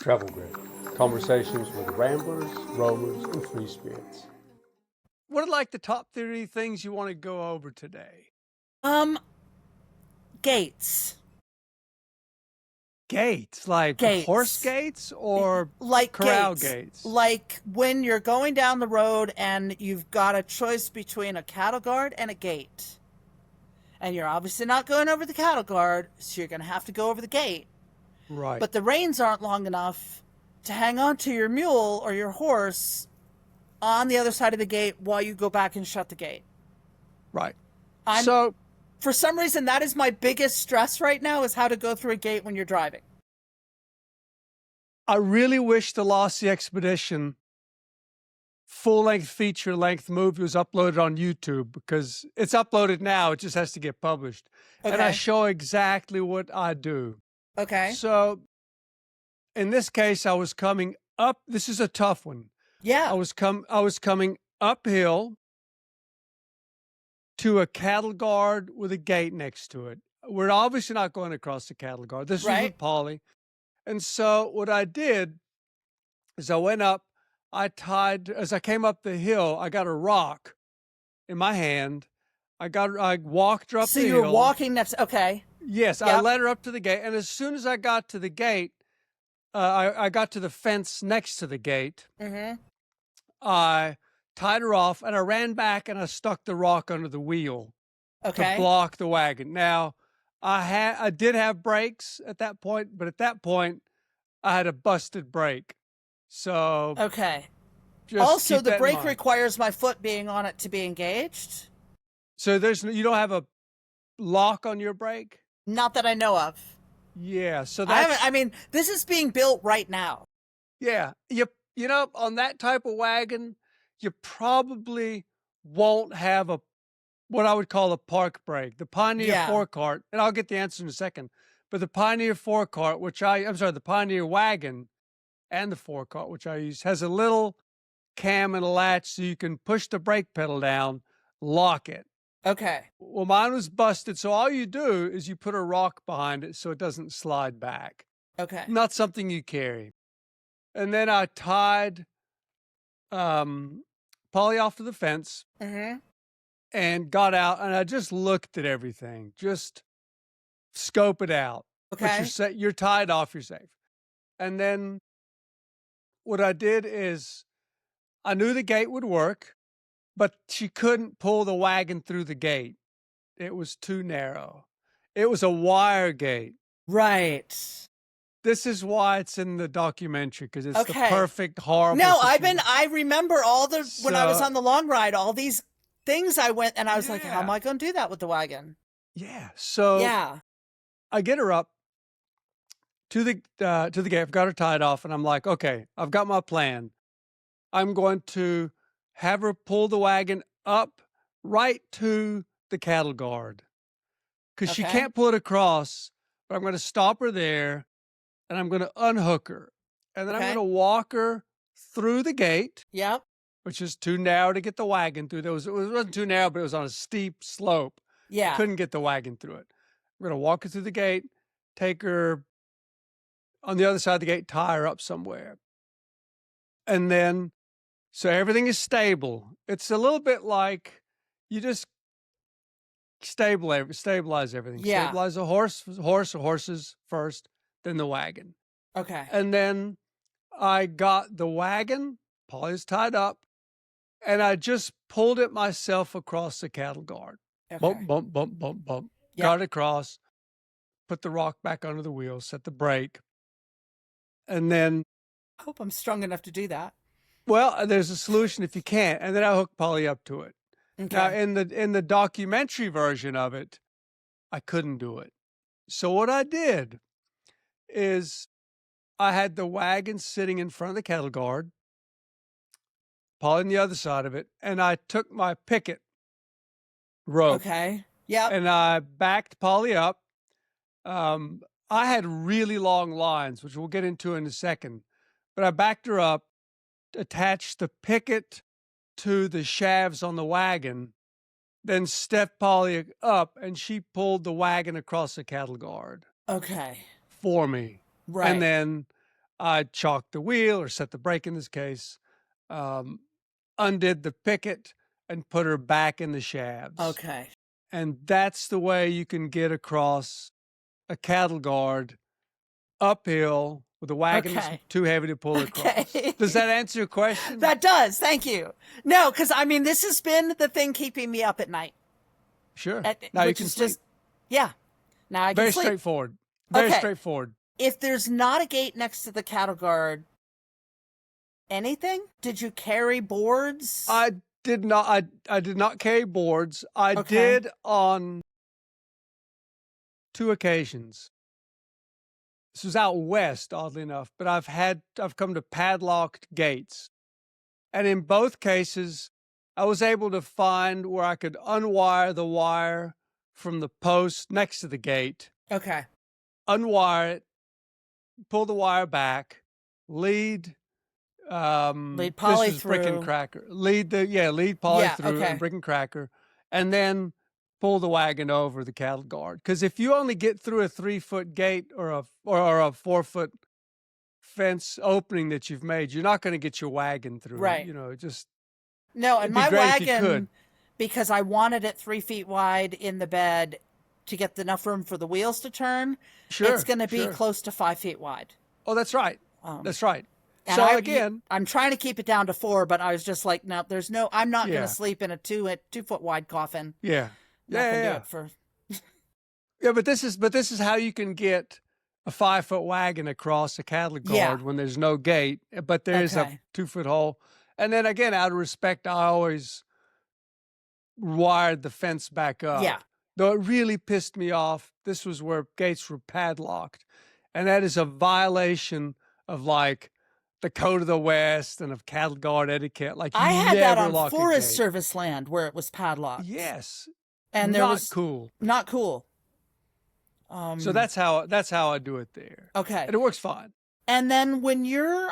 Travel Grid. Conversations with ramblers, roamers, and free spirits. What are like the top 3 things you want to go over today? Gates. Gates, like horse gates or like corral gates. gates? Like when you're going down the road and you've got a choice between a cattle guard and a gate. And you're obviously not going over the cattle guard, so you're going to have to go over the gate. Right. But the reins aren't long enough to hang on to your mule or your horse on the other side of the gate while you go back and shut the gate. Right. So, for some reason, that is my biggest stress right now, is how to go through a gate when you're driving. I really wish the Lost Sea Expedition full-length, feature-length movie was uploaded on YouTube, because it's uploaded now. It just has to get published. Okay. And I show exactly what I do. Okay. So, in this case, I was coming up. This is a tough one. Yeah. I was coming uphill to a cattle guard with a gate next to it. We're obviously not going across the cattle guard. This is with Polly. And so what I did is I went up, as I came up the hill, I got a rock in my hand. I walked her up the hill. So you were walking next, okay. Yes, Yep. I led her up to the gate. And as soon as I got to the gate, I got to the fence next to the gate. Mm-hmm. I tied her off, and I ran back and I stuck the rock under the wheel to block the wagon. Now, I did have brakes at that point, but at that point, I had a busted brake. So also, the brake requires my foot being on it to be engaged. So you don't have a lock on your brake? Not that I know of. Yeah, so this is being built right now. Yeah, you know, on that type of wagon, you probably won't have what I would call a park brake. The Pioneer four-cart, and I'll get the answer in a second, but the Pioneer four-cart, the Pioneer wagon and the four-cart, which I use, has a little cam and a latch so you can push the brake pedal down, lock it. Okay. Well, mine was busted, so all you do is you put a rock behind it so it doesn't slide back. Okay. Not something you carry. And then I tied Polly off to the fence and got out, and I just looked at everything. Just scope it out. Okay. But you're tied off, you're safe. And then what I did is I knew the gate would work, but she couldn't pull the wagon through the gate. It was too narrow. It was a wire gate. Right. This is why it's in the documentary, because it's the perfect, horrible. No, I remember when I was on the long ride, all these things I went, and I was like, how am I going to do that with the wagon? Yeah. So I get her up to the gate. I've got her tied off, and I'm like, okay, I've got my plan. I'm going to have her pull the wagon up right to the cattle guard, because she can't pull it across, but I'm going to stop her there, and I'm going to unhook her, and then I'm going to walk her through the gate. Yep. Which is too narrow to get the wagon through. It wasn't too narrow, but it was on a steep slope. Yeah. Couldn't get the wagon through it. We're going to walk her through the gate, take her on the other side of the gate, tie her up somewhere. And then, so everything is stable. It's a little bit like you just stabilize everything. Yeah. Stabilize the horses first, then the wagon. Okay. And then I got the wagon, Polly's tied up, and I just pulled it myself across the cattle guard. Okay. Bump, bump, bump, bump, bump. Yep. Got it across, put the rock back under the wheel, set the brake. And then... I hope I'm strong enough to do that. Well, there's a solution if you can't. And then I hooked Polly up to it. Okay. Now, in the documentary version of it, I couldn't do it. So what I did is I had the wagon sitting in front of the cattle guard, Polly on the other side of it, and I took my picket rope. Okay. Yeah. And I backed Polly up. I had really long lines, which we'll get into in a second, but I backed her up, attached the picket to the shafts on the wagon, then stepped Polly up, and she pulled the wagon across the cattle guard. Okay. For me. Right. And then I chalked the wheel, or set the brake in this case, undid the picket, and put her back in the shafts. Okay. And that's the way you can get across a cattle guard uphill with a wagon that's too heavy to pull across. Okay. Does that answer your question? That does. Thank you. No, because I mean, this has been the thing keeping me up at night. Sure. Now you can sleep. Yeah. Now I can Very sleep. straightforward. Very straightforward. If there's not a gate next to the cattle guard, anything? Did you carry boards? I did not. I did not carry boards. I did on 2 occasions. This was out west, oddly enough, but I've come to padlocked gates. And in both cases, I was able to find where I could unwire the wire from the post next to the gate. Okay. Unwire it, pull the wire back, lead poly through. Brick and cracker. Lead poly through and brick and cracker, and then pull the wagon over the cattle guard. Because if you only get through a 3-foot gate or a 4-foot fence opening that you've made, you're not going to get your wagon through. Right. You know, just no. And my wagon, because I wanted it 3 feet wide in the bed to get enough room for the wheels to turn. Sure. It's going to be close to 5 feet wide. Oh, that's right. That's right. And so I'm trying to keep it down to 4, but I was just like, no, I'm not going to sleep in a 2-foot wide coffin. Yeah. Yeah. But this is how you can get a 5-foot wagon across a cattle guard when there's no gate, but there is a 2-foot hole. And then again, out of respect, I always wired the fence back up. Yeah. Though it really pissed me off. This was where gates were padlocked. And that is a violation of like the code of the West and of cattle guard etiquette. Like I had that on Forest Service land where it was padlocked. Yes. And there was cool. Not cool. So that's how I do it there. Okay. And it works fine. And then when you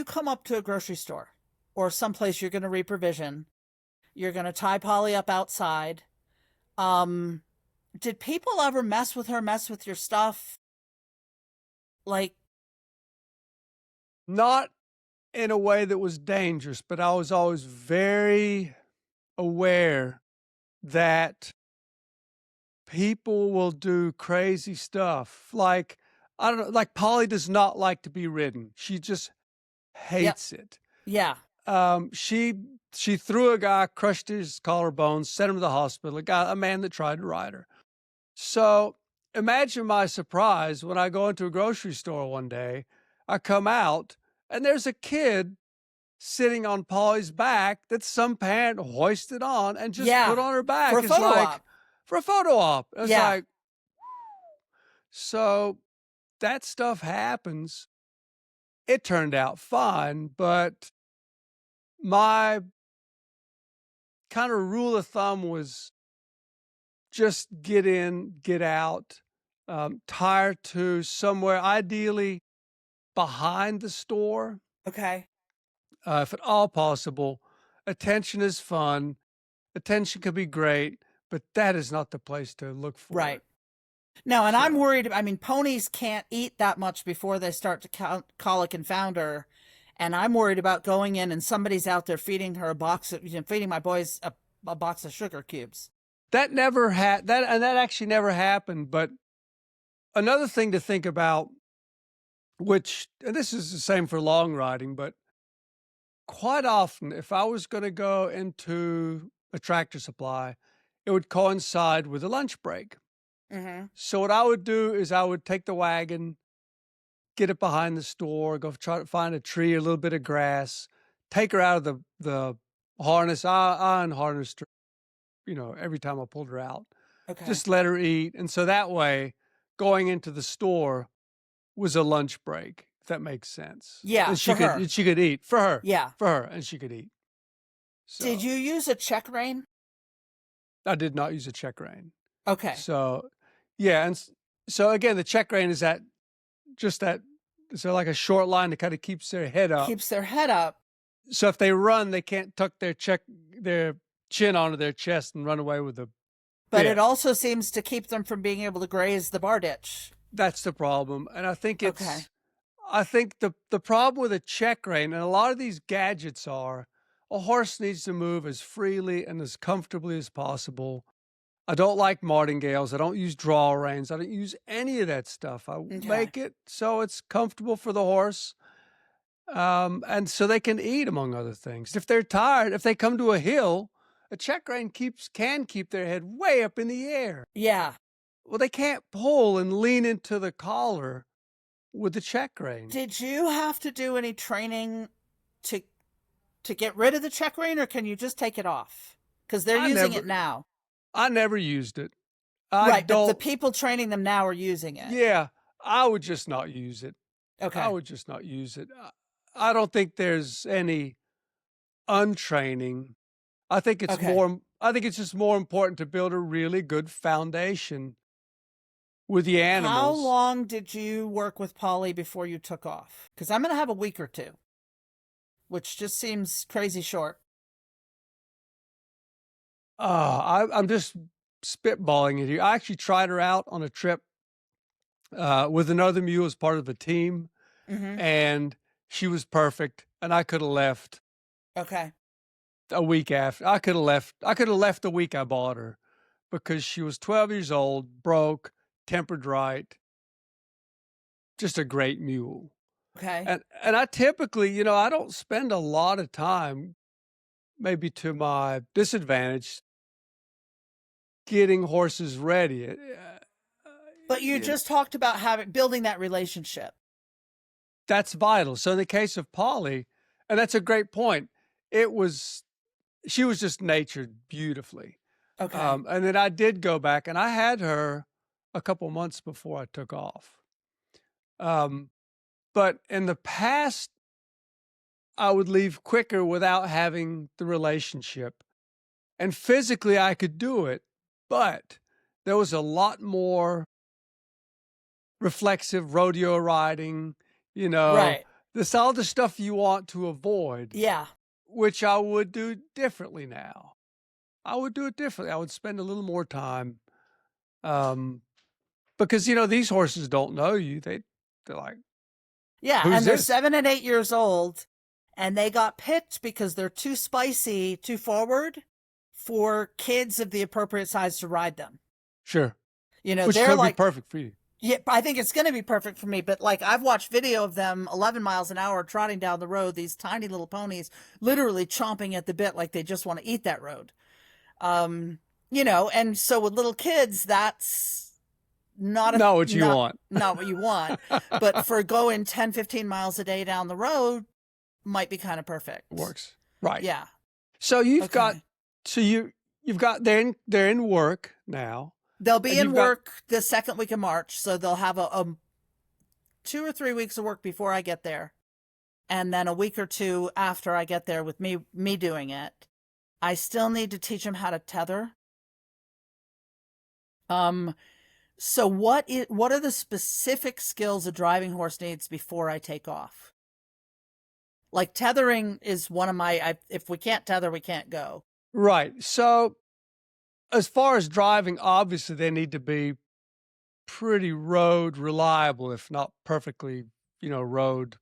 come up to a grocery store or someplace you're going to reprovision, you're going to tie Polly up outside. Did people ever mess with your stuff? Like, not in a way that was dangerous, but I was always very aware that people will do crazy stuff. Like, I don't know, like Polly does not like to be ridden. She just hates it. Yeah. She threw a guy, crushed his collarbones, sent him to the hospital, a man that tried to ride her. So imagine my surprise when I go into a grocery store one day, I come out and there's a kid sitting on Polly's back that some parent hoisted on and just put on her back. For a photo op. For a photo op. It's like, so that stuff happens. It turned out fine, but my kind of rule of thumb was just get in, get out, tire to somewhere, ideally behind the store. Okay. If at all possible. Attention is fun. Attention can be great, but that is not the place to look for. Right. No, and I'm worried. I mean, ponies can't eat that much before they start to colic and founder. And I'm worried about going in and somebody's out there feeding her feeding my boys a box of sugar cubes. That actually never happened. But another thing to think about, and this is the same for long riding, but quite often, if I was going to go into a Tractor Supply, it would coincide with a lunch break. Mm-hmm. So what I would do is I would take the wagon, get it behind the store, go try to find a tree, a little bit of grass, take her out of the harness. I unharnessed her, every time I pulled her out. Okay. Just let her eat. And so that way, going into the store was a lunch break, if that makes sense. Yeah, and she could eat. For her. Yeah. For her, and she could eat. So, did you use a check rein? I did not use a check rein. Okay. So, yeah, and so again, the check rein is so like a short line that kind of keeps their head up. Keeps their head up. So if they run, they can't tuck their chin onto their chest and run away with the. But it also seems to keep them from being able to graze the bar ditch. That's the problem, and I think it's. Okay. I think the problem with a check rein, and a lot of these gadgets are, a horse needs to move as freely and as comfortably as possible. I don't like martingales. I don't use draw reins. I don't use any of that stuff. I make it so it's comfortable for the horse, and so they can eat, among other things. If they're tired, if they come to a hill, a check rein can keep their head way up in the air. Yeah. Well, they can't pull and lean into the collar with the check rein. Did you have to do any training to get rid of the check rein, or can you just take it off? Because they're using it now. I never used it. But the people training them now are using it. Yeah, I would just not use it. Okay. I would just not use it. I don't think there's any untraining. I think it's I think it's just more important to build a really good foundation with the animals. How long did you work with Polly before you took off? Because I'm going to have a week or two, which just seems crazy short. I'm just spitballing it here. I actually tried her out on a trip with another mule as part of the team, and she was perfect. And I could have left. Okay. A week after, I could have left. I could have left the week I bought her, because she was 12 years old, broke, tempered right, just a great mule. Okay. And I typically, I don't spend a lot of time, maybe to my disadvantage, getting horses ready. But you just talked about building that relationship. That's vital. So in the case of Polly, and that's a great point, she was just natured beautifully. Okay. And then I did go back, and I had her a couple months before I took off. But in the past, I would leave quicker without having the relationship. And physically, I could do it, but there was a lot more reflexive rodeo riding, Right. all the stuff you want to avoid. Yeah. Which I would do differently now. I would do it differently. I would spend a little more time. Because, these horses don't know you. They're like, yeah, who's and they're this? 7 and 8 years old, and they got picked because they're too spicy, too forward for kids of the appropriate size to ride them. Sure. Which they're could like be perfect for you. Yeah, I think it's going to be perfect for me. But I've watched video of them 11 miles an hour trotting down the road, these tiny little ponies literally chomping at the bit like they just want to eat that road. And so with little kids, that's not what you want. Not what you want. But for going 10, 15 miles a day down the road might be kind of perfect. Works. Right. Yeah. So you've got they're in work now. They'll be in work the second week of March, so they'll have a 2 or 3 weeks of work before I get there, and then a week or two after I get there with me doing it. I still need to teach them how to tether. So what are the specific skills a driving horse needs before I take off? Like tethering is one of if we can't tether, we can't go. Right. So as far as driving, obviously they need to be pretty road reliable, if not perfectly, road.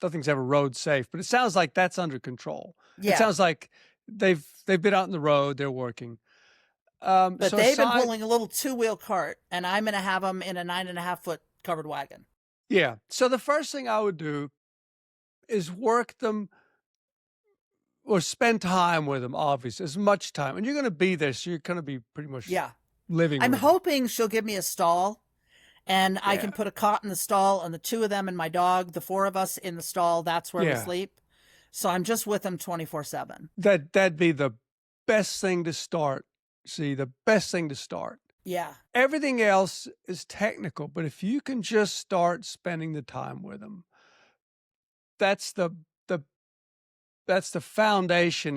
Nothing's ever road safe, but it sounds like that's under control. Yeah. It sounds like they've been out on the road, they're working. But they've been pulling a little 2-wheel cart, and I'm going to have them in a 9.5-foot covered wagon. Yeah. So the first thing I would do is work them or spend time with them, obviously, as much time. And you're going to be there, so you're going to be pretty much living I'm with them. hoping she'll give me a stall, and I can put a cot in the stall, and the 2 of them and my dog, the 4 of us in the stall, that's where we sleep. So I'm just with them 24/7. That'd be the best thing to start. See, the best thing to start. Yeah. Everything else is technical, but if you can just start spending the time with them, that's the foundation,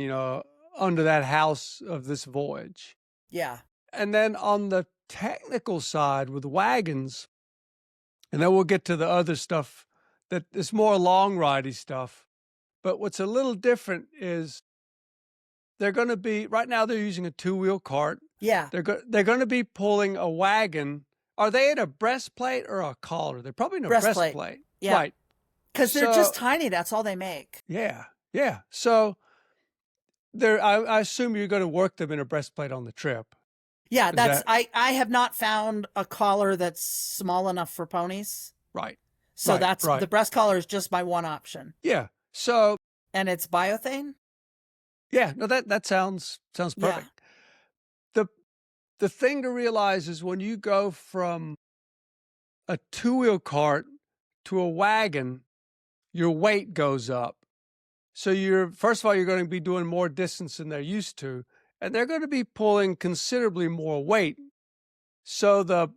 under that house of this voyage. Yeah. And then on the technical side with wagons, and then we'll get to the other stuff that is more long ridey stuff. But what's a little different is they're going to be, right now they're using a 2-wheel cart. Yeah. They're going to be pulling a wagon. Are they in a breastplate or a collar? They're probably in a breastplate. Yeah. Right. Because they're just tiny. That's all they make. Yeah. Yeah. So I assume you're going to work them in a breastplate on the trip. Yeah, I have not found a collar that's small enough for ponies. Right. So the breast collar is just my one option. Yeah. So. And it's biothane? Yeah. No, that sounds perfect. Yeah. The thing to realize is when you go from a 2-wheel cart to a wagon, your weight goes up. So first of all, you're going to be doing more distance than they're used to, and they're going to be pulling considerably more weight. So the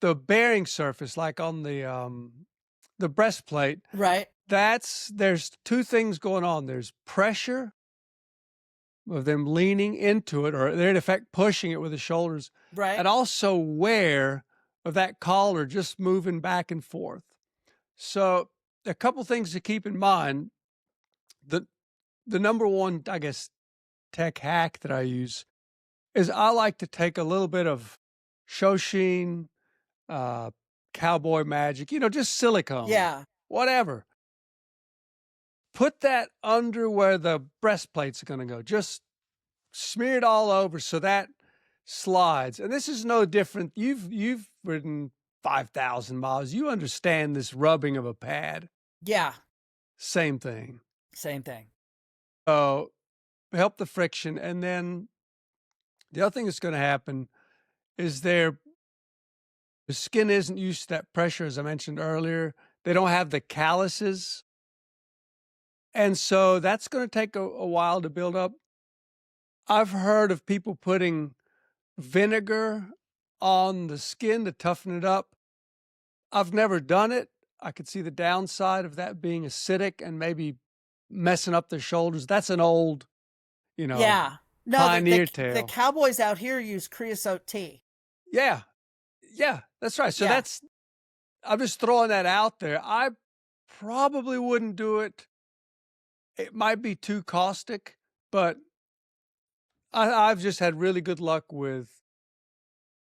bearing surface, like on the breastplate, right? There's two things going on. There's pressure of them leaning into it, or they're in effect pushing it with the shoulders, right? And also wear of that collar just moving back and forth. So a couple things to keep in mind. The number one, I guess, tech hack that I use is I like to take a little bit of Shoshin, cowboy magic, just silicone. Yeah. Whatever. Put that under where the breastplates are going to go. Just smear it all over so that slides. And this is no different. You've ridden 5,000 miles. You understand this rubbing of a pad. Yeah. Same thing. So help the friction. And then the other thing that's going to happen is the skin isn't used to that pressure, as I mentioned earlier. They don't have the calluses. And so that's going to take a while to build up. I've heard of people putting vinegar on the skin to toughen it up. I've never done it. I could see the downside of that being acidic and maybe messing up their shoulders. That's an old, pioneer tale. The cowboys out here use creosote tea. Yeah. Yeah, that's right. So I'm just throwing that out there. I probably wouldn't do it. It might be too caustic, but I've just had really good luck with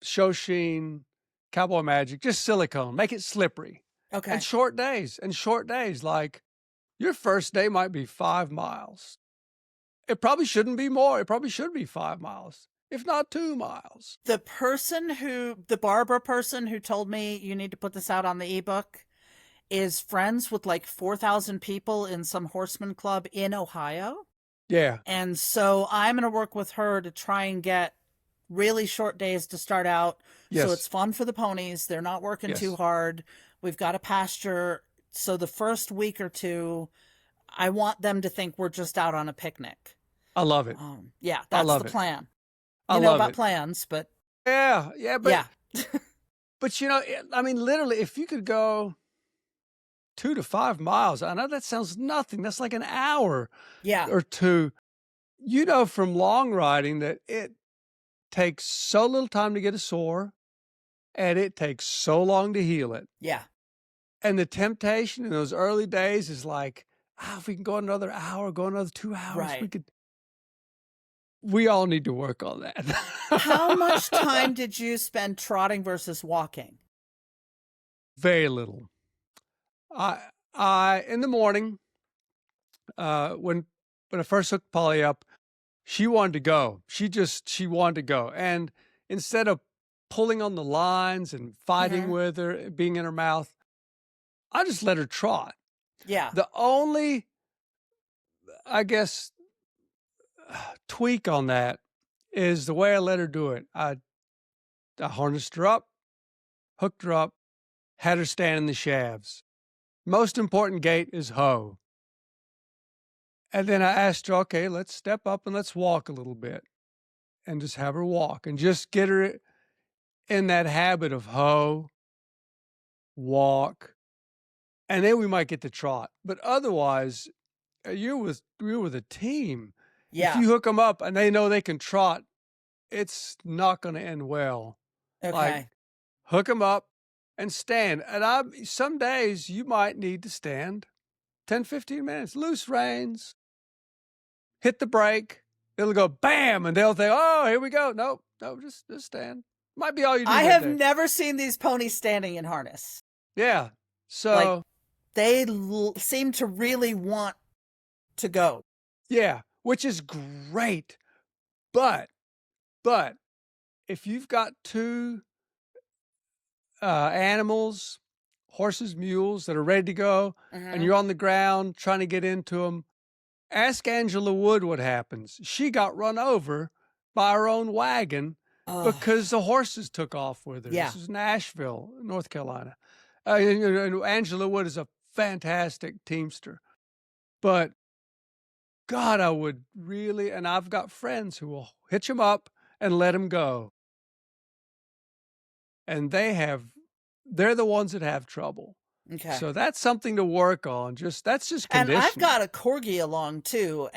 Shoshin, Cowboy Magic, just silicone, make it slippery. Okay. And short days, like your first day might be 5 miles. It probably shouldn't be more. It probably should be 5 miles, if not 2 miles. The barber person who told me you need to put this out on the ebook is friends with like 4,000 people in some horseman club in Ohio. Yeah. And so I'm going to work with her to try and get really short days to start out. Yes. So it's fun for the ponies. They're not working too hard. We've got a pasture. So the first week or two, I want them to think we're just out on a picnic. I love it. Yeah, that's the plan. I know about plans, but but but literally, if you could go 2 to 5 miles, I know that sounds nothing. That's like an hour, or two. From long riding that it takes so little time to get a sore, and it takes so long to heal it. Yeah. And the temptation in those early days is like, if we can go another hour, go another 2 hours, right. We all need to work on that. How much time did you spend trotting versus walking? Very little. I in the morning, when I first hooked Polly up, she wanted to go. She wanted to go. And instead of pulling on the lines and fighting with her, being in her mouth, I just let her trot. Yeah. The only, I guess, tweak on that is the way I let her do it. I harnessed her up, hooked her up, had her stand in the shafts. Most important gait is hoe. And then I asked her, okay, let's step up and let's walk a little bit, and just have her walk and just get her in that habit of hoe, walk, and then we might get to trot. But otherwise, you're with a team. Yeah. If you hook them up and they know they can trot, it's not going to end well. Okay. Like, hook them up and stand. And some days you might need to stand 10, 15 minutes, loose reins, hit the brake. It'll go bam, and they'll think, oh, here we go. No, just stand. Might be all you do. I have never seen these ponies standing in harness. Yeah. So they seem to really want to go. Yeah, which is great. But if you've got two animals, horses, mules that are ready to go, and you're on the ground trying to get into them, ask Angela Wood what happens. She got run over by her own wagon because the horses took off with her. Yeah. This is Nashville, North Carolina. And Angela Wood is a fantastic teamster. But God, I would really, and I've got friends who will hitch them up and let them go. And they're the ones that have trouble. Okay. So that's something to work on. That's just conditioning. And I've got a corgi along too.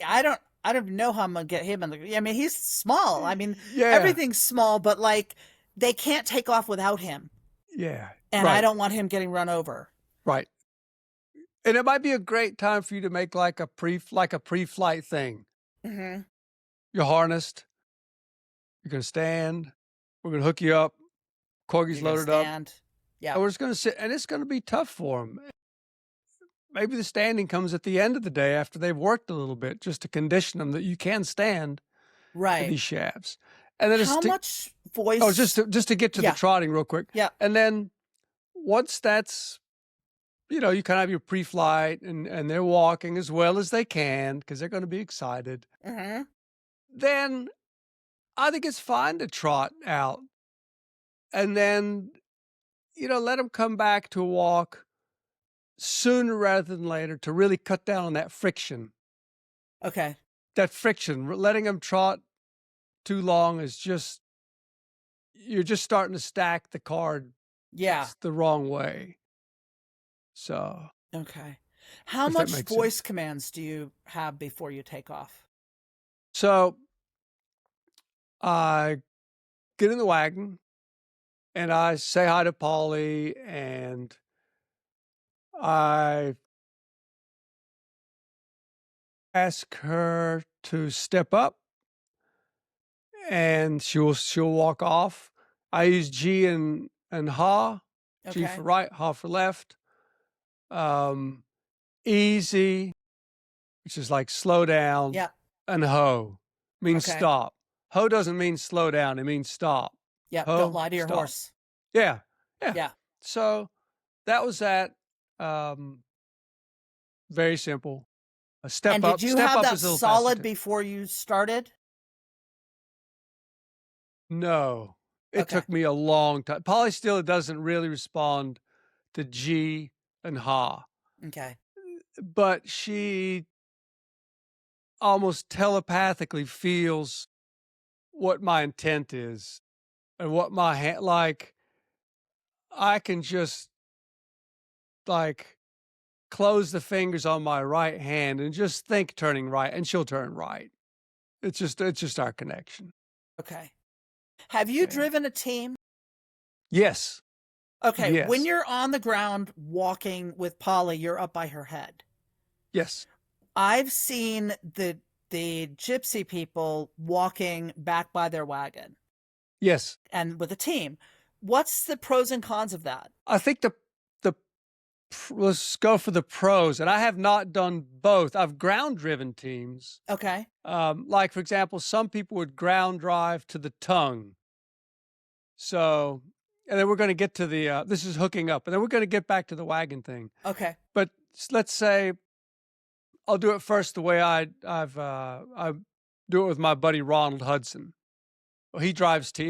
I don't know how I'm gonna get him in the. I mean, he's small. I mean, everything's small, but like they can't take off without him. Yeah. And I don't want him getting run over. Right. And it might be a great time for you to make like a pre-flight thing. Mm-hmm. You're harnessed. You're gonna stand. We're gonna hook you up. Corgi's loaded up. Yeah. And we're just gonna sit, and it's gonna be tough for them. Maybe the standing comes at the end of the day after they've worked a little bit, just to condition them that you can stand in these shafts. And then how much voice? Oh, just to get to the trotting real quick. Yeah. And then once that's, you kind of have your pre-flight and they're walking as well as they can because they're going to be excited. Mm-hmm. Then I think it's fine to trot out and then, let them come back to a walk sooner rather than later to really cut down on that friction. Okay. That friction, letting them trot too long is you're just starting to stack the card the wrong way. So. Okay. How much voice commands do you have before you take off? So I get in the wagon and I say hi to Polly and I ask her to step up and she'll walk off. I use G and ha. Okay. G for right, ha for left. Easy, which is like slow down. Yeah. And ho means stop. Ho doesn't mean slow down. It means stop. Yeah. Ho, don't lie to your stop. horse. Yeah. Yeah. So that was that. Very simple. A step and up. Did you step have up that is a little solid faster. before you started? No. It took me a long time. Polly still doesn't really respond to G and ha. Okay. But she almost telepathically feels what my intent is and what my hand, like, I can just like close the fingers on my right hand and just think turning right and she'll turn right. It's just our connection. Okay. Have you driven a team? Yes. Okay. Yes. When you're on the ground walking with Polly, you're up by her head. Yes. I've seen the gypsy people walking back by their wagon. Yes. And with a team. What's the pros and cons of that? I think let's go for the pros. And I have not done both. I've ground driven teams. Okay. Like, for example, some people would ground drive to the tongue. So, and then we're going to get to this is hooking up, and then we're going to get back to the wagon thing. Okay. But let's say I'll do it first the way I do it with my buddy Ronald Hudson. Well, he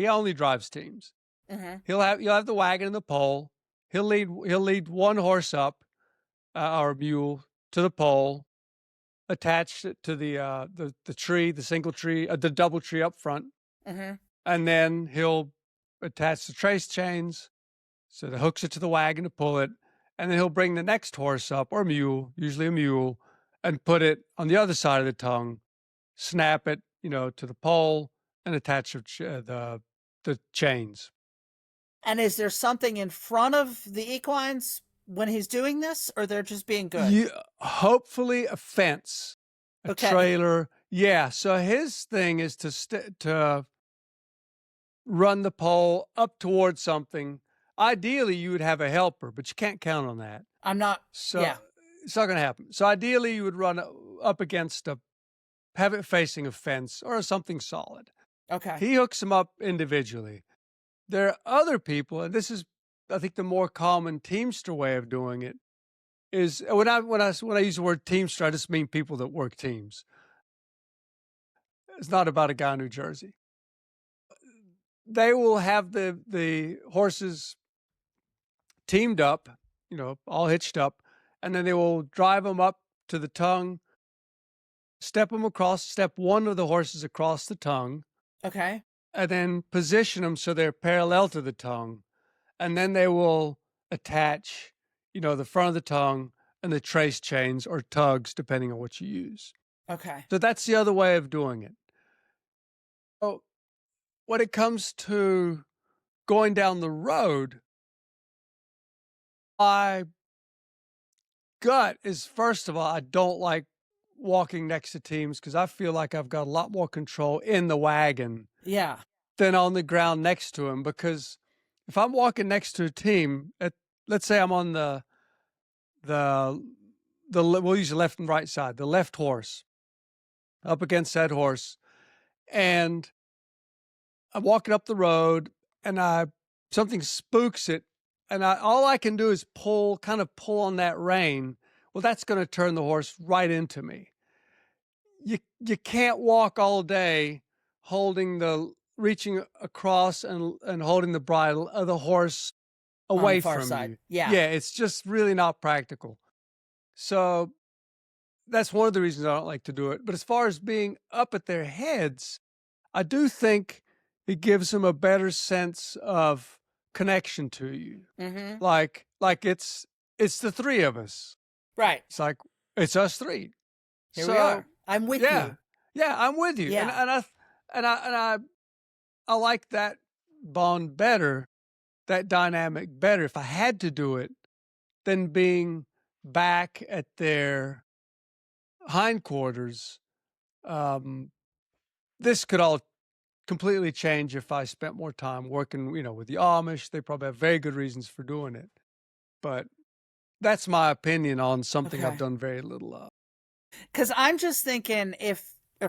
only drives teams. Mm-hmm. You'll have the wagon and the pole. He'll lead one horse up, or mule, to the pole, attach it to the tree, the single tree, the double tree up front, and then he'll attach the trace chains, so that hooks it to the wagon to pull it, and then he'll bring the next horse up, or mule, usually a mule, and put it on the other side of the tongue, snap it, to the pole, and attach the chains. And is there something in front of the equines when he's doing this, or they're just being good? Hopefully a fence, a trailer. Yeah. So his thing is to run the pole up towards something. Ideally, you would have a helper, but you can't count on that. I'm not. So Yeah. it's not going to happen. So ideally, you would run up against have it facing a fence or something solid. Okay. He hooks them up individually. There are other people, and this is, I think, the more common teamster way of doing it is when I use the word teamster, I just mean people that work teams. It's not about a guy in New Jersey. They will have the horses teamed up, all hitched up, and then they will drive them up to the tongue, step one of the horses across the tongue. Okay. And then position them so they're parallel to the tongue. And then they will attach, the front of the tongue and the trace chains or tugs, depending on what you use. Okay. So that's the other way of doing it. So when it comes to going down the road, my gut is, first of all, I don't like walking next to teams because I feel like I've got a lot more control in the wagon than on the ground next to him. Because if I'm walking next to a team, let's say I'm on we'll use the left and right side, the left horse up against that horse, and I'm walking up the road and something spooks it, and all I can do is pull on that rein. Well, that's going to turn the horse right into me. You can't walk all day reaching across and holding the bridle of the horse away from you. Yeah, it's just really not practical. So that's one of the reasons I don't like to do it. But as far as being up at their heads, I do think it gives them a better sense of connection to you. Mm-hmm. Like it's the three of us. Right. It's like it's us three. Here we are. I'm with you. Yeah, I'm with you. Yeah. And I like that bond better, that dynamic better if I had to do it than being back at their hindquarters. This could all completely change if I spent more time working, with the Amish. They probably have very good reasons for doing it. But that's my opinion on something I've done very little of. Because I'm just thinking if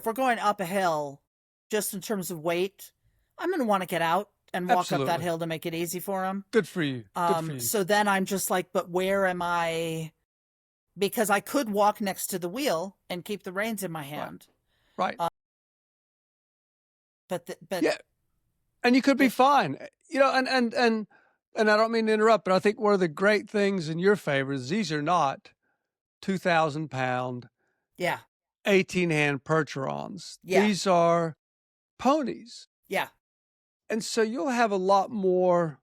we're going up a hill, just in terms of weight, I'm going to want to get out and walk up that hill to make it easy for him. Good for you. So then I'm just like, but where am I? Because I could walk next to the wheel and keep the reins in my hand. Right. But yeah, and you could be fine. And I don't mean to interrupt, but I think one of the great things in your favor is these are not 2,000-pound, 18-hand Percherons. Yeah. These are ponies. Yeah. And so you'll have a lot more,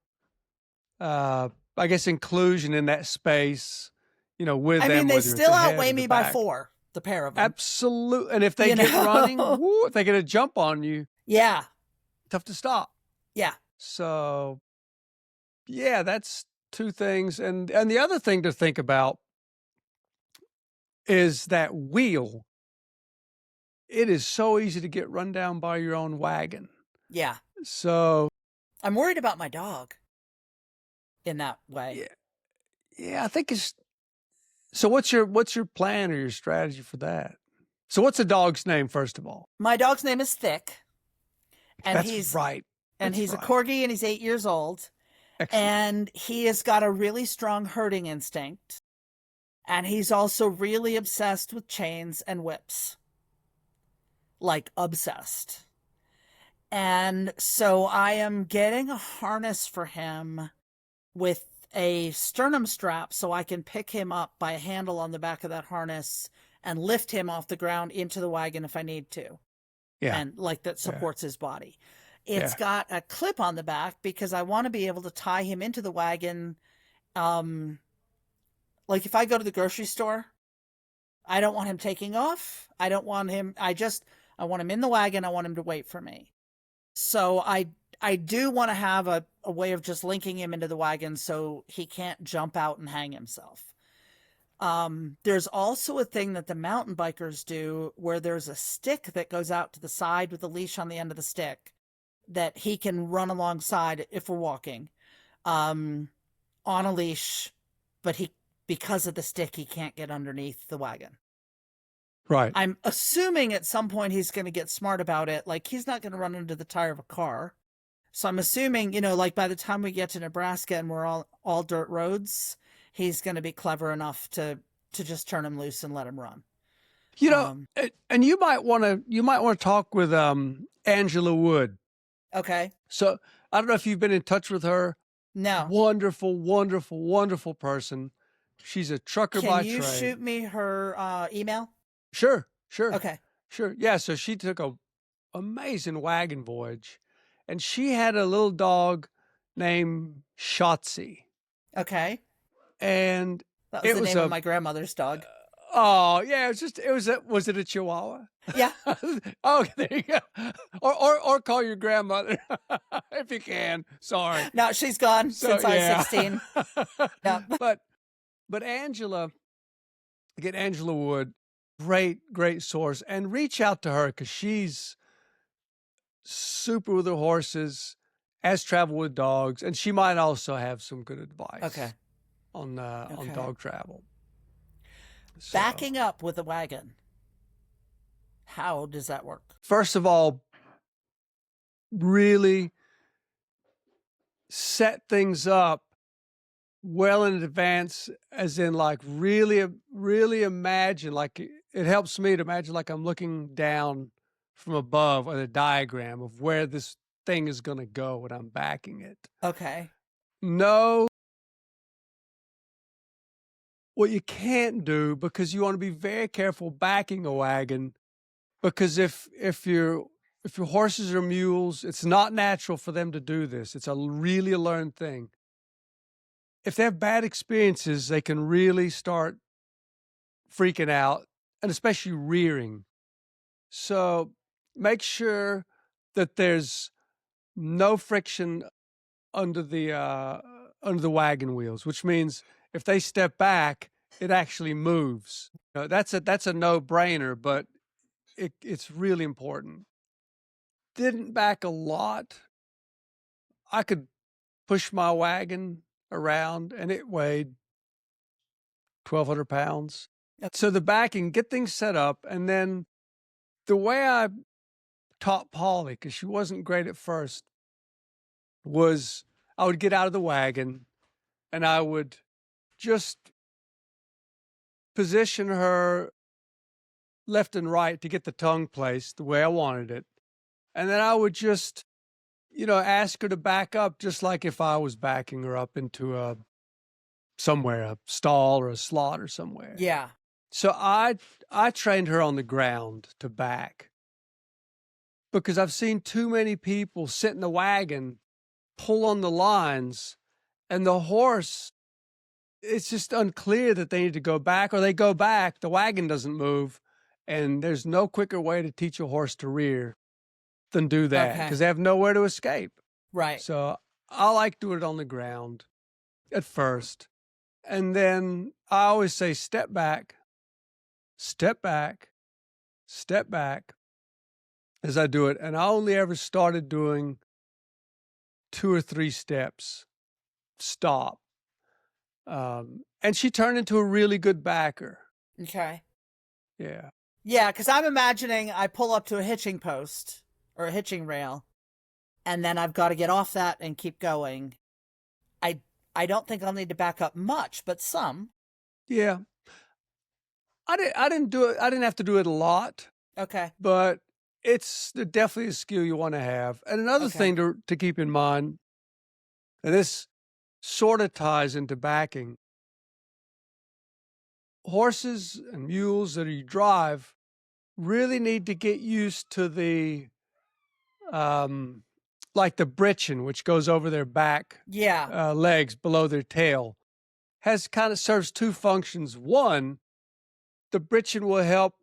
I guess, inclusion in that space, with them. I mean, they still outweigh me by 4, the pair of them. Absolutely. And if they get running, if they get a jump on you, tough to stop. Yeah. So, that's two things. And the other thing to think about is that wheel. It is so easy to get run down by your own wagon. Yeah. So I'm worried about my dog in that way. Yeah, I think it's. So what's your plan or your strategy for that? So what's the dog's name, first of all? My dog's name is Thick. And That's right. And he's a corgi and he's 8 years old. Excellent. And he has got a really strong herding instinct. And he's also really obsessed with chains and whips. Like obsessed. And so I am getting a harness for him with a sternum strap so I can pick him up by a handle on the back of that harness and lift him off the ground into the wagon if I need to. Yeah. And that supports his body. It's got a clip on the back because I want to be able to tie him into the wagon. Like if I go to the grocery store, I don't want him taking off. I don't want him, I want him in the wagon. I want him to wait for me. So I do want to have a way of just linking him into the wagon so he can't jump out and hang himself. There's also a thing that the mountain bikers do where there's a stick that goes out to the side with a leash on the end of the stick that he can run alongside if we're walking, on a leash, but because of the stick, he can't get underneath the wagon. Right. I'm assuming at some point he's going to get smart about it. Like, he's not going to run into the tire of a car. So I'm assuming, like by the time we get to Nebraska and we're all dirt roads, he's going to be clever enough to just turn him loose and let him run. And you might want to talk with Angela Wood. Okay. So I don't know if you've been in touch with her. No. Wonderful, wonderful, wonderful person. She's a trucker by trade. Can you shoot me her email? Sure. Okay. Sure. Yeah, so she took a amazing wagon voyage, and she had a little dog named Shotzi. Okay. And that was the name of my grandmother's dog. Oh, yeah, was it a Chihuahua? Yeah. Oh, there you go. Or call your grandmother if you can. Sorry. No, she's gone since I was 16. Yeah. But Angela Wood, great source, and reach out to her because she's super with her horses, has traveled with dogs, and she might also have some good advice. On dog travel. So, backing up with a wagon, how does that work? First of all, really set things up well in advance, as in like really imagine, like it helps me to imagine like I'm looking down from above on a diagram of where this thing is going to go when I'm backing it. Okay. No. What you can't do, because you want to be very careful backing a wagon, because if your horses are mules, it's not natural for them to do this. It's really a learned thing. If they have bad experiences, they can really start freaking out, and especially rearing. So make sure that there's no friction under the wagon wheels, which means if they step back, it actually moves. That's a no-brainer, but it's really important. Didn't back a lot. I could push my wagon around, and it weighed 1,200 pounds. So the backing, get things set up, and then the way I taught Polly, because she wasn't great at first, was I would get out of the wagon, and I would just position her left and right to get the tongue placed the way I wanted it. And then I would just, ask her to back up, just like if I was backing her up into a stall or a slot or somewhere. Yeah. So I trained her on the ground to back, because I've seen too many people sit in the wagon, pull on the lines, and the horse, it's just unclear that they need to go back, or they go back, the wagon doesn't move, and there's no quicker way to teach a horse to rear than do that, because they have nowhere to escape. Right. So I like doing it on the ground at first. And then I always say, step back, step back, step back as I do it. And I only ever started doing 2 or 3 steps, stop. And she turned into a really good backer. Okay. Yeah. Yeah, because I'm imagining I pull up to a hitching post or a hitching rail, and then I've got to get off that and keep going. I don't think I'll need to back up much, but some. Yeah. I didn't do it. I didn't have to do it a lot. Okay. But it's definitely a skill you want to have. And another thing to keep in mind, and this sort of ties into backing, horses and mules that you drive really need to get used to the, like the britchin, which goes over their back legs below their tail, serves 2 functions. One, the britchin will help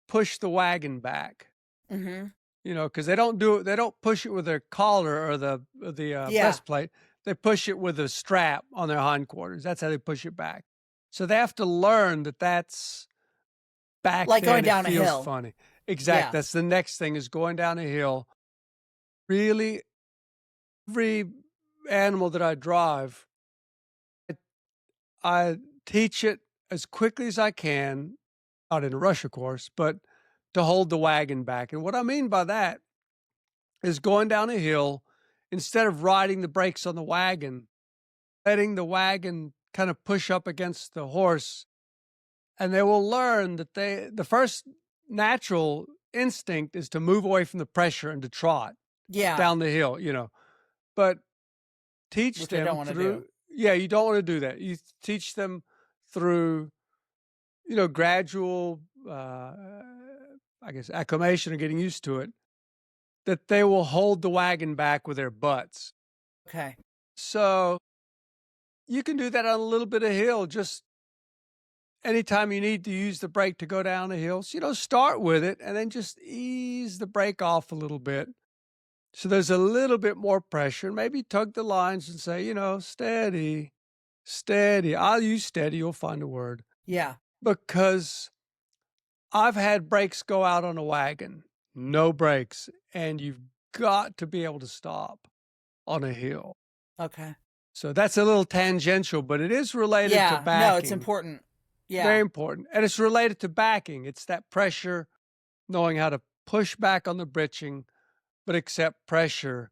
push the wagon back. Mm-hmm. Because they don't push it with their collar or the breastplate. They push it with a strap on their hindquarters. That's how they push it back. So they have to learn that that's back like there, going down a feels hill. Funny. Exactly. Yeah. That's the next thing, is going down a hill. Really, every animal that I drive, I teach it as quickly as I can, not in a rush, of course, but to hold the wagon back. And what I mean by that is going down a hill, instead of riding the brakes on the wagon, letting the wagon kind of push up against the horse. And they will learn that the first natural instinct is to move away from the pressure and to trot down the hill, but teach Which them I don't want to do. Yeah, you don't want to do that. You teach them through, gradual, I guess, acclimation or getting used to it, that they will hold the wagon back with their butts. Okay. So you can do that on a little bit of hill. Just anytime you need to use the brake to go down a hill, so, start with it and then just ease the brake off a little bit. So there's a little bit more pressure. Maybe tug the lines and say, steady, steady. I'll use steady. You'll find a word. Yeah. Because I've had brakes go out on a wagon, no brakes, and you've got to be able to stop on a hill. Okay. So that's a little tangential, but it is related to backing. No, it's important. Yeah. Very important. And it's related to backing. It's that pressure, knowing how to push back on the britching, but accept pressure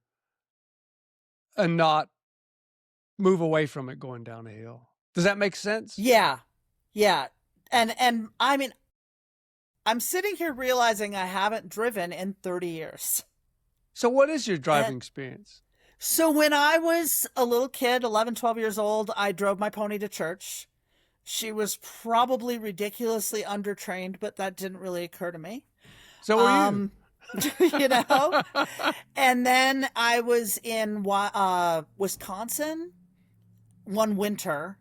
and not move away from it going down a hill. Does that make sense? Yeah. Yeah. And I mean, I'm sitting here realizing I haven't driven in 30 years. So what is your driving experience? So when I was a little kid, 11, 12 years old, I drove my pony to church. She was probably ridiculously undertrained, but that didn't really occur to me. So were you? And then I was in Wisconsin one winter,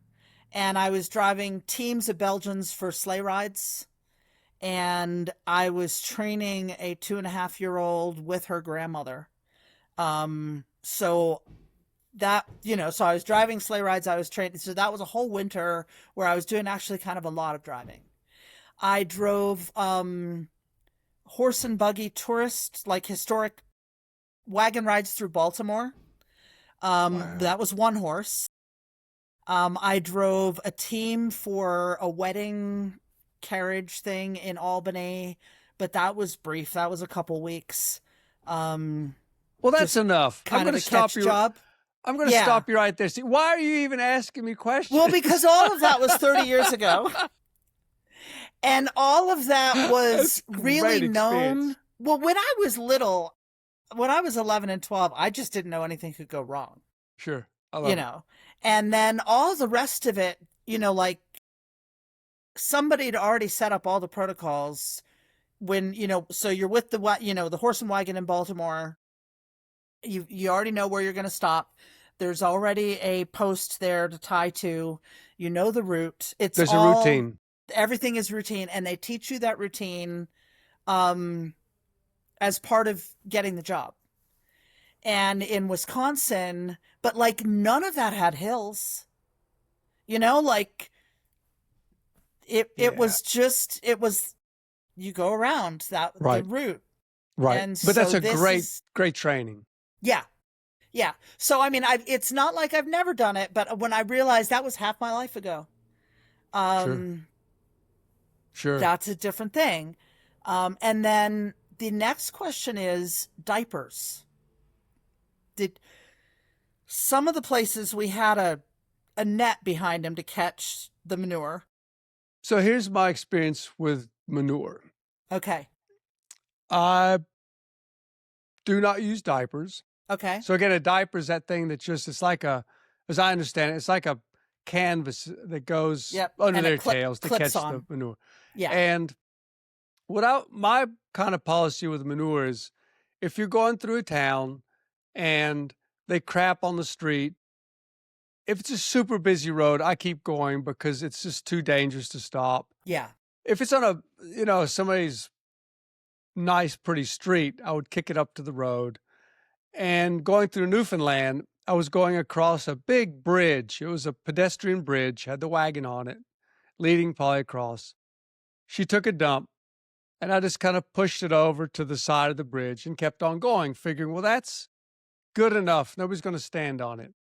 and I was driving teams of Belgians for sleigh rides. And I was training a 2.5-year-old with her grandmother. So that, so I was driving sleigh rides, I was training. So that was a whole winter where I was doing actually kind of a lot of driving. I drove, horse and buggy tourist, like historic wagon rides through Baltimore. Wow. That was one horse. I drove a team for a wedding carriage thing in Albany, but that was brief. That was a couple weeks. Well, that's enough. I'm going to stop you. I'm going to stop you right there. See, why are you even asking me questions? Well, because all of that was 30 years ago. And all of that was really known. Well, when I was little, when I was 11 and 12, I just didn't know anything could go wrong. Sure. And then all the rest of it, like somebody had already set up all the protocols when, so you're with the horse and wagon in Baltimore. You already know where you're going to stop. There's already a post there to tie to. The route. There's a routine. Everything is routine, and they teach you that routine as part of getting the job. And in Wisconsin, but like none of that had hills. It was you go around the route. Right. And but that's a great training. Yeah. Yeah. So, I mean, it's not like I've never done it, but when I realized that was half my life ago, Sure. That's a different thing. And then the next question is diapers. Some of the places we had a net behind them to catch the manure. So here's my experience with manure. Okay. I do not use diapers. Okay. So again, a diaper is that thing that it's like as I understand it, it's like a canvas that goes under their tails to catch the manure. Yeah. And my kind of policy with manure is if you're going through a town and they crap on the street, if it's a super busy road, I keep going because it's just too dangerous to stop. Yeah. If it's on somebody's nice, pretty street, I would kick it up to the road. And going through Newfoundland, I was going across a big bridge. It was a pedestrian bridge, had the wagon on it, leading Polly across. She took a dump, and I just kind of pushed it over to the side of the bridge and kept on going, figuring, well, that's good enough. Nobody's going to stand on it.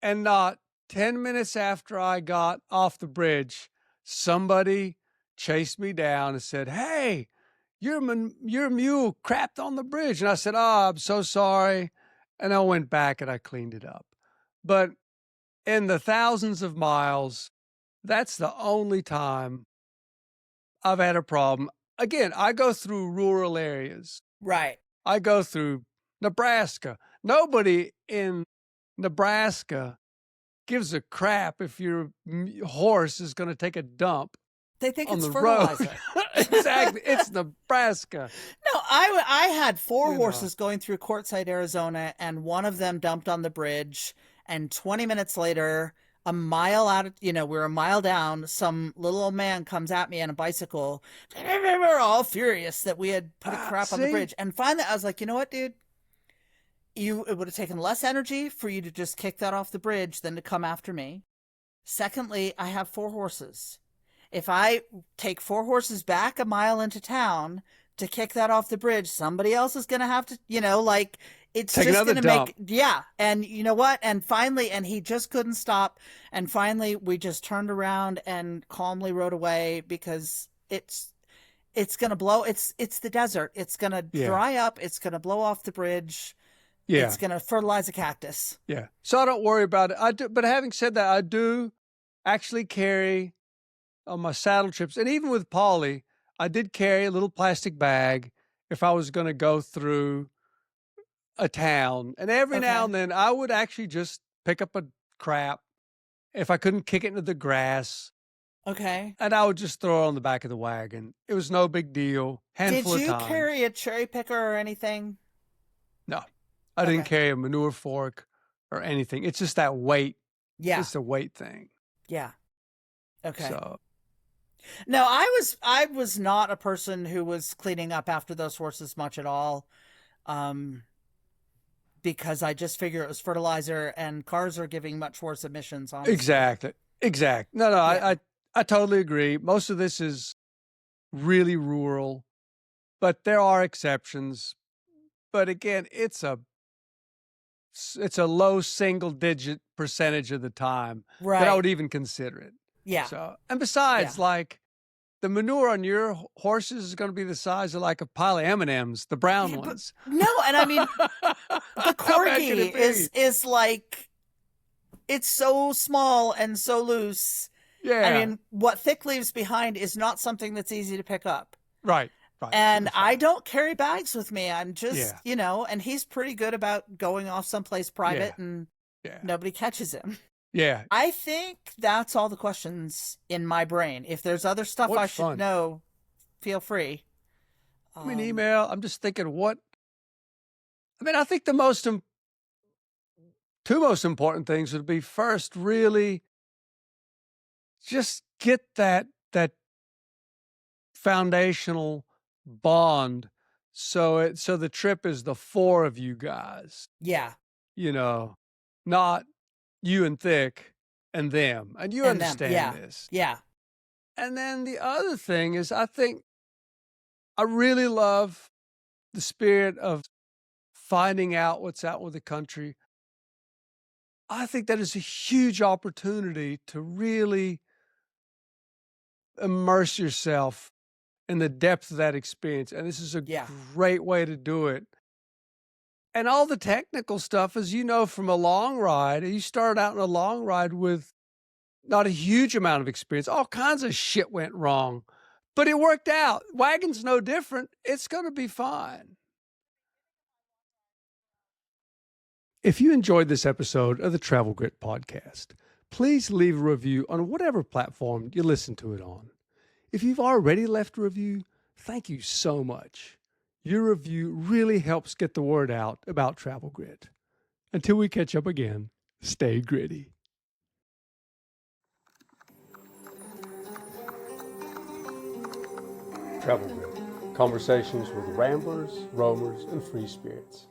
And not 10 minutes after I got off the bridge, somebody chased me down and said, "Hey, your mule crapped on the bridge." And I said, "Oh, I'm so sorry." And I went back and I cleaned it up. But in the thousands of miles, that's the only time I've had a problem. Again, I go through rural areas. Right. I go through Nebraska. Nobody in Nebraska gives a crap if your horse is going to take a dump They think on it's the fertilizer. road. Exactly. It's Nebraska. No, I had four You know. horses going through Quartzsite, Arizona, and one of them dumped on the bridge. And 20 minutes later, a mile out of, we're a mile down, some little old man comes at me on a bicycle. We're all furious that we had put a crap on the bridge. And finally, I was like, you know what, dude? It would have taken less energy for you to just kick that off the bridge than to come after me. Secondly, I have four horses. If I take four horses back a mile into town to kick that off the bridge, somebody else is going to have to, it's Take just going to dump. yeah. And you know what? And finally, and he just couldn't stop. And finally, we just turned around and calmly rode away because it's going to blow. It's the desert. It's going to dry up. It's going to blow off the bridge. Yeah. It's going to fertilize a cactus. Yeah. So I don't worry about it. But having said that, I do actually carry on my saddle trips, and even with Polly, I did carry a little plastic bag if I was going to go through a town. And every now and then I would actually just pick up a crap if I couldn't kick it into the grass. Okay. And I would just throw it on the back of the wagon. It was no big deal. Handful of times. Did you carry a cherry picker or anything? No. I didn't carry a manure fork or anything. It's just that weight. Yeah. It's a weight thing. Yeah. Okay. So. No, I was not a person who was cleaning up after those horses much at all. Because I just figure it was fertilizer and cars are giving much worse emissions, honestly. Exactly. No, yeah. I totally agree. Most of this is really rural, but there are exceptions. But again, it's a low single digit percentage of the time that I would even consider it. Yeah. So, and besides, like the manure on your horses is going to be the size of like a pile of M&Ms, the brown ones. No, and I mean, the corgi is like, it's so small and so loose. Yeah. I mean, what thick leaves behind is not something that's easy to pick up. Right. And I don't carry bags with me. I'm just, and he's pretty good about going off someplace private and nobody catches him. Yeah. I think that's all the questions in my brain. If there's other stuff I should know, feel free. I mean, email. I'm just thinking I think the two most important things would be first, really just get that foundational bond. So the trip is the four of you guys. Yeah. Not you and Thick and them. And you understand this. Yeah. And then the other thing is, I think I really love the spirit of finding out what's out with the country. I think that is a huge opportunity to really immerse yourself in the depth of that experience. And this is a great way to do it. And all the technical stuff, as you know, from a long ride, you start out in a long ride with not a huge amount of experience. All kinds of shit went wrong, but it worked out. Wagon's no different. It's going to be fine. If you enjoyed this episode of the Travel Grit podcast, please leave a review on whatever platform you listen to it on. If you've already left a review, thank you so much. Your review really helps get the word out about Travel Grit. Until we catch up again, stay gritty. Travel Grit. Conversations with ramblers, roamers, and free spirits.